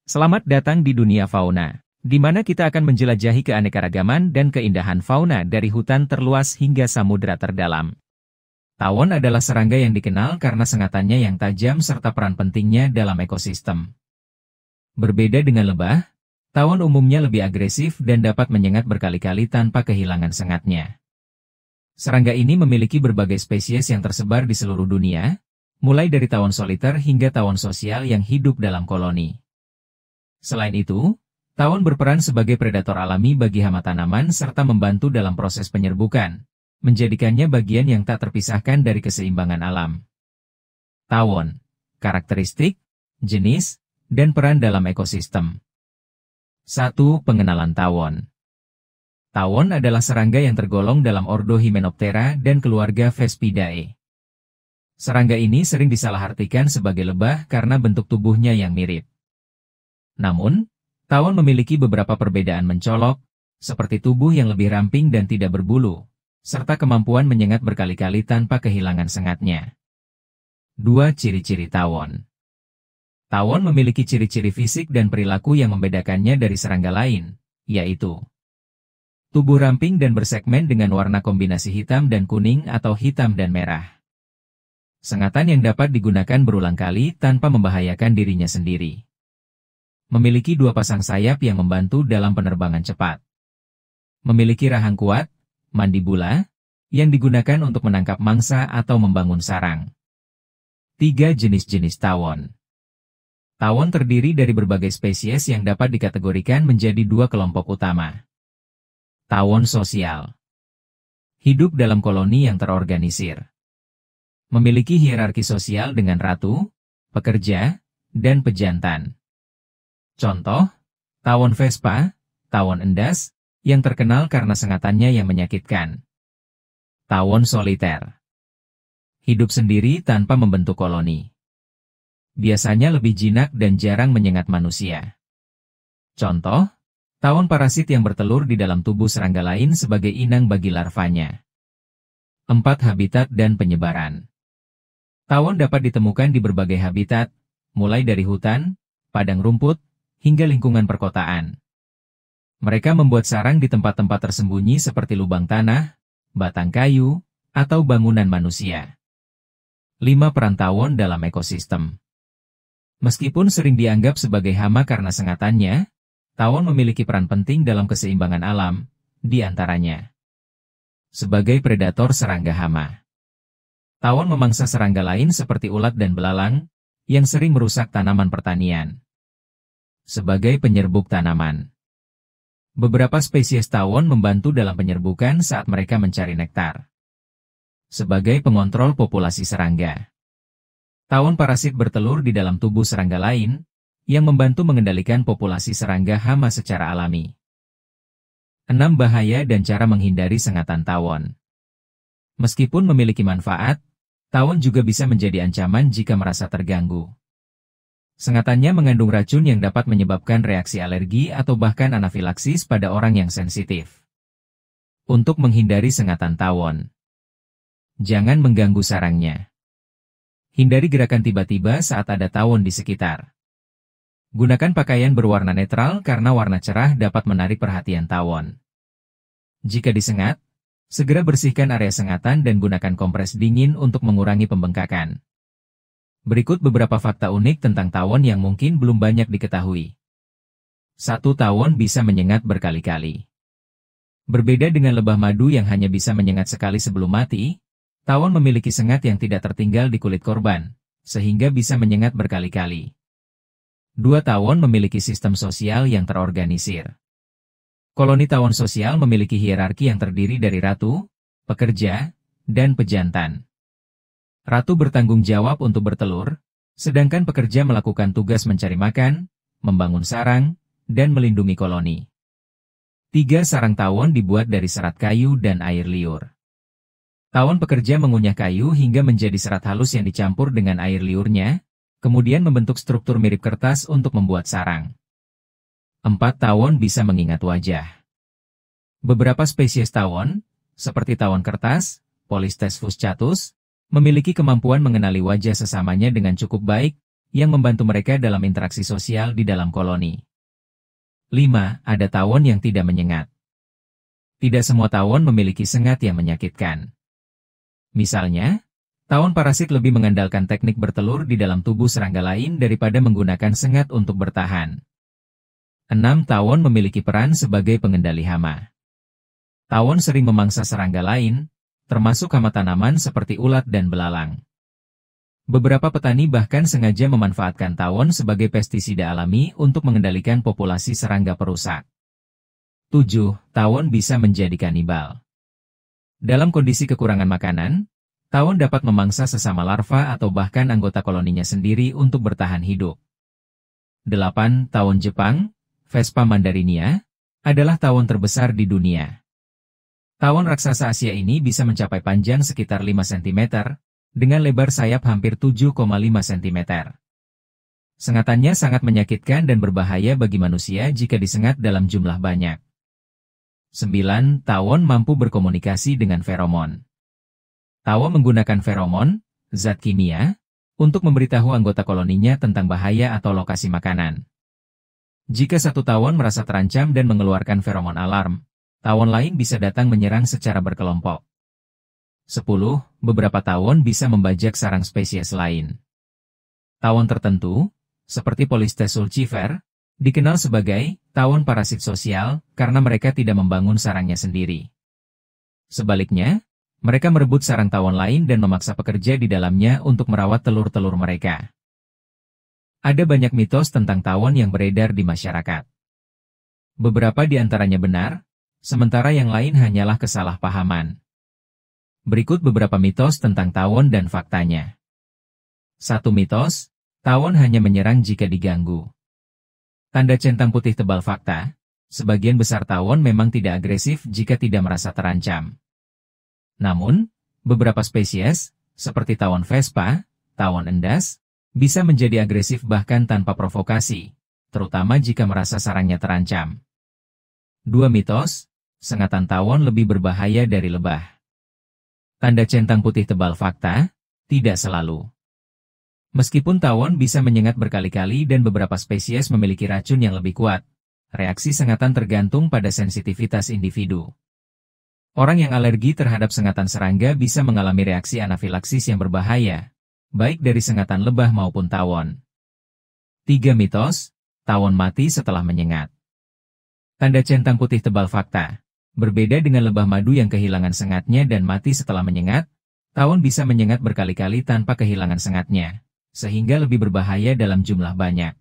Selamat datang di dunia fauna, di mana kita akan menjelajahi keanekaragaman dan keindahan fauna dari hutan terluas hingga samudera terdalam. Tawon adalah serangga yang dikenal karena sengatannya yang tajam serta peran pentingnya dalam ekosistem. Berbeda dengan lebah, tawon umumnya lebih agresif dan dapat menyengat berkali-kali tanpa kehilangan sengatnya. Serangga ini memiliki berbagai spesies yang tersebar di seluruh dunia, mulai dari tawon soliter hingga tawon sosial yang hidup dalam koloni. Selain itu, tawon berperan sebagai predator alami bagi hama tanaman serta membantu dalam proses penyerbukan, menjadikannya bagian yang tak terpisahkan dari keseimbangan alam. Tawon, karakteristik, jenis, dan peran dalam ekosistem. 1. Pengenalan tawon. Tawon adalah serangga yang tergolong dalam ordo Hymenoptera dan keluarga Vespidae. Serangga ini sering disalahartikan sebagai lebah karena bentuk tubuhnya yang mirip. Namun, tawon memiliki beberapa perbedaan mencolok, seperti tubuh yang lebih ramping dan tidak berbulu, serta kemampuan menyengat berkali-kali tanpa kehilangan sengatnya. 2. Ciri-ciri tawon. Tawon memiliki ciri-ciri fisik dan perilaku yang membedakannya dari serangga lain, yaitu tubuh ramping dan bersegmen dengan warna kombinasi hitam dan kuning atau hitam dan merah. Sengatan yang dapat digunakan berulang kali tanpa membahayakan dirinya sendiri. Memiliki 2 pasang sayap yang membantu dalam penerbangan cepat. Memiliki rahang kuat, mandibula, yang digunakan untuk menangkap mangsa atau membangun sarang. 3. Jenis-jenis tawon. Tawon terdiri dari berbagai spesies yang dapat dikategorikan menjadi 2 kelompok utama. Tawon sosial. Hidup dalam koloni yang terorganisir. Memiliki hierarki sosial dengan ratu, pekerja, dan pejantan. Contoh, tawon Vespa, tawon endas, yang terkenal karena sengatannya yang menyakitkan. Tawon soliter. Hidup sendiri tanpa membentuk koloni. Biasanya lebih jinak dan jarang menyengat manusia. Contoh, tawon parasit yang bertelur di dalam tubuh serangga lain sebagai inang bagi larvanya. 4. Habitat dan penyebaran. Tawon dapat ditemukan di berbagai habitat, mulai dari hutan, padang rumput, hingga lingkungan perkotaan. Mereka membuat sarang di tempat-tempat tersembunyi seperti lubang tanah, batang kayu, atau bangunan manusia. 5. Peran tawon dalam ekosistem. Meskipun sering dianggap sebagai hama karena sengatannya, tawon memiliki peran penting dalam keseimbangan alam, di antaranya sebagai predator serangga hama. Tawon memangsa serangga lain seperti ulat dan belalang, yang sering merusak tanaman pertanian. Sebagai penyerbuk tanaman. Beberapa spesies tawon membantu dalam penyerbukan saat mereka mencari nektar. Sebagai pengontrol populasi serangga. Tawon parasit bertelur di dalam tubuh serangga lain, yang membantu mengendalikan populasi serangga hama secara alami. 6. Bahaya dan cara menghindari sengatan tawon. Meskipun memiliki manfaat, tawon juga bisa menjadi ancaman jika merasa terganggu. Sengatannya mengandung racun yang dapat menyebabkan reaksi alergi atau bahkan anafilaksis pada orang yang sensitif. Untuk menghindari sengatan tawon, jangan mengganggu sarangnya. Hindari gerakan tiba-tiba saat ada tawon di sekitar. Gunakan pakaian berwarna netral karena warna cerah dapat menarik perhatian tawon. Jika disengat, segera bersihkan area sengatan dan gunakan kompres dingin untuk mengurangi pembengkakan. Berikut beberapa fakta unik tentang tawon yang mungkin belum banyak diketahui. 1. Tawon bisa menyengat berkali-kali. Berbeda dengan lebah madu yang hanya bisa menyengat sekali sebelum mati, tawon memiliki sengat yang tidak tertinggal di kulit korban, sehingga bisa menyengat berkali-kali. 2. Tawon memiliki sistem sosial yang terorganisir. Koloni tawon sosial memiliki hierarki yang terdiri dari ratu, pekerja, dan pejantan. Ratu bertanggung jawab untuk bertelur, sedangkan pekerja melakukan tugas mencari makan, membangun sarang, dan melindungi koloni. 3. Sarang tawon dibuat dari serat kayu dan air liur. Tawon pekerja mengunyah kayu hingga menjadi serat halus yang dicampur dengan air liurnya, kemudian membentuk struktur mirip kertas untuk membuat sarang. 4. Tawon bisa mengingat wajah. Beberapa spesies tawon, seperti tawon kertas, Polystes fuscatus, memiliki kemampuan mengenali wajah sesamanya dengan cukup baik, yang membantu mereka dalam interaksi sosial di dalam koloni. 5. Ada tawon yang tidak menyengat. Tidak semua tawon memiliki sengat yang menyakitkan. Misalnya, tawon parasit lebih mengandalkan teknik bertelur di dalam tubuh serangga lain daripada menggunakan sengat untuk bertahan. 6. Tawon memiliki peran sebagai pengendali hama. Tawon sering memangsa serangga lain, termasuk hama tanaman seperti ulat dan belalang. Beberapa petani bahkan sengaja memanfaatkan tawon sebagai pestisida alami untuk mengendalikan populasi serangga perusak. 7. Tawon bisa menjadi kanibal. Dalam kondisi kekurangan makanan, tawon dapat memangsa sesama larva atau bahkan anggota koloninya sendiri untuk bertahan hidup. 8. Tawon Jepang, Vespa mandarinia, adalah tawon terbesar di dunia. Tawon raksasa Asia ini bisa mencapai panjang sekitar 5 cm, dengan lebar sayap hampir 7,5 cm. Sengatannya sangat menyakitkan dan berbahaya bagi manusia jika disengat dalam jumlah banyak. 9. Tawon mampu berkomunikasi dengan feromon. Tawon menggunakan feromon, zat kimia, untuk memberitahu anggota koloninya tentang bahaya atau lokasi makanan. Jika satu tawon merasa terancam dan mengeluarkan feromon alarm, tawon lain bisa datang menyerang secara berkelompok. 10. Beberapa tawon bisa membajak sarang spesies lain. Tawon tertentu, seperti Polistes sulcifer, dikenal sebagai tawon parasit sosial karena mereka tidak membangun sarangnya sendiri. Sebaliknya, mereka merebut sarang tawon lain dan memaksa pekerja di dalamnya untuk merawat telur-telur mereka. Ada banyak mitos tentang tawon yang beredar di masyarakat. Beberapa di antaranya benar, sementara yang lain hanyalah kesalahpahaman. Berikut beberapa mitos tentang tawon dan faktanya. 1 mitos, tawon hanya menyerang jika diganggu. Tanda centang putih tebal fakta, sebagian besar tawon memang tidak agresif jika tidak merasa terancam. Namun, beberapa spesies, seperti tawon Vespa, tawon endas, bisa menjadi agresif bahkan tanpa provokasi, terutama jika merasa sarangnya terancam. 2 mitos, sengatan tawon lebih berbahaya dari lebah. Tanda centang putih tebal fakta, tidak selalu. Meskipun tawon bisa menyengat berkali-kali dan beberapa spesies memiliki racun yang lebih kuat, reaksi sengatan tergantung pada sensitivitas individu. Orang yang alergi terhadap sengatan serangga bisa mengalami reaksi anafilaksis yang berbahaya, baik dari sengatan lebah maupun tawon. 3 mitos, tawon mati setelah menyengat. Tanda centang putih tebal fakta. Berbeda dengan lebah madu yang kehilangan sengatnya dan mati setelah menyengat, tawon bisa menyengat berkali-kali tanpa kehilangan sengatnya, sehingga lebih berbahaya dalam jumlah banyak.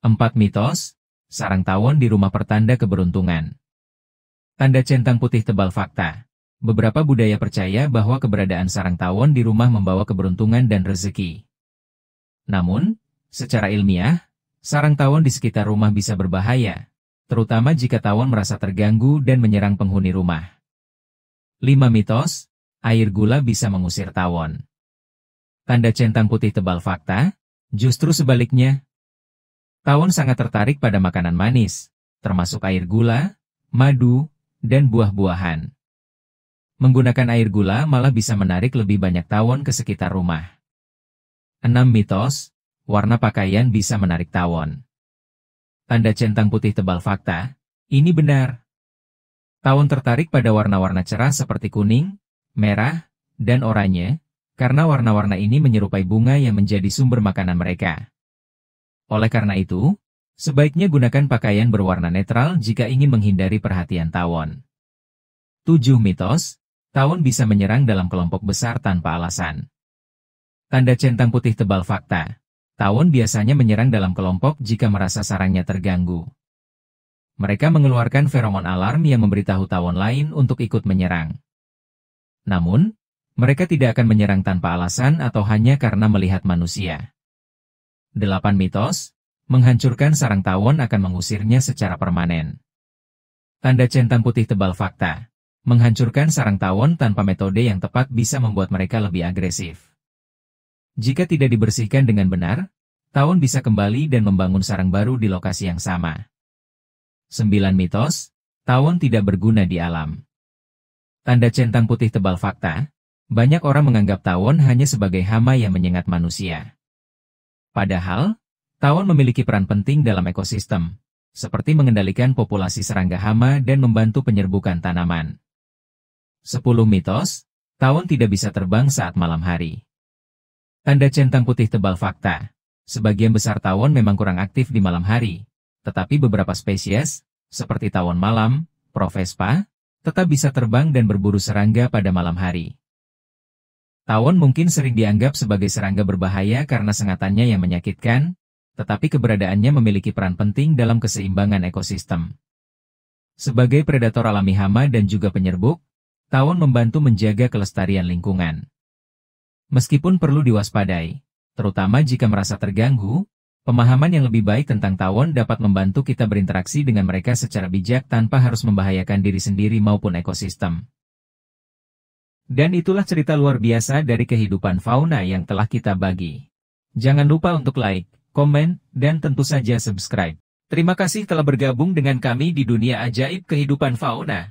4 mitos, sarang tawon di rumah pertanda keberuntungan. Tanda centang putih tebal fakta. Beberapa budaya percaya bahwa keberadaan sarang tawon di rumah membawa keberuntungan dan rezeki. Namun, secara ilmiah, sarang tawon di sekitar rumah bisa berbahaya, terutama jika tawon merasa terganggu dan menyerang penghuni rumah. 5 mitos, air gula bisa mengusir tawon. Tanda centang putih tebal fakta, justru sebaliknya. Tawon sangat tertarik pada makanan manis, termasuk air gula, madu, dan buah-buahan. Menggunakan air gula malah bisa menarik lebih banyak tawon ke sekitar rumah. 6 mitos, warna pakaian bisa menarik tawon. Tanda centang putih tebal fakta, ini benar. Tawon tertarik pada warna-warna cerah seperti kuning, merah, dan oranye, karena warna-warna ini menyerupai bunga yang menjadi sumber makanan mereka. Oleh karena itu, sebaiknya gunakan pakaian berwarna netral jika ingin menghindari perhatian tawon. 7 mitos, tawon bisa menyerang dalam kelompok besar tanpa alasan. Tanda centang putih tebal fakta. Tawon biasanya menyerang dalam kelompok jika merasa sarangnya terganggu. Mereka mengeluarkan feromon alarm yang memberitahu tawon lain untuk ikut menyerang. Namun, mereka tidak akan menyerang tanpa alasan atau hanya karena melihat manusia. 8 mitos, menghancurkan sarang tawon akan mengusirnya secara permanen. Tanda centang putih tebal fakta. Menghancurkan sarang tawon tanpa metode yang tepat bisa membuat mereka lebih agresif. Jika tidak dibersihkan dengan benar, tawon bisa kembali dan membangun sarang baru di lokasi yang sama. 9 mitos, tawon tidak berguna di alam. Tanda centang putih tebal fakta, banyak orang menganggap tawon hanya sebagai hama yang menyengat manusia. Padahal, tawon memiliki peran penting dalam ekosistem, seperti mengendalikan populasi serangga hama dan membantu penyerbukan tanaman. 10 mitos, tawon tidak bisa terbang saat malam hari. Tanda centang putih tebal fakta. Sebagian besar tawon memang kurang aktif di malam hari, tetapi beberapa spesies, seperti tawon malam, Provespa, tetap bisa terbang dan berburu serangga pada malam hari. Tawon mungkin sering dianggap sebagai serangga berbahaya karena sengatannya yang menyakitkan, tetapi keberadaannya memiliki peran penting dalam keseimbangan ekosistem. Sebagai predator alami hama dan juga penyerbuk, tawon membantu menjaga kelestarian lingkungan. Meskipun perlu diwaspadai, terutama jika merasa terganggu, pemahaman yang lebih baik tentang tawon dapat membantu kita berinteraksi dengan mereka secara bijak tanpa harus membahayakan diri sendiri maupun ekosistem. Dan itulah cerita luar biasa dari kehidupan fauna yang telah kita bagi. Jangan lupa untuk like, komen, dan tentu saja subscribe. Terima kasih telah bergabung dengan kami di dunia ajaib kehidupan fauna.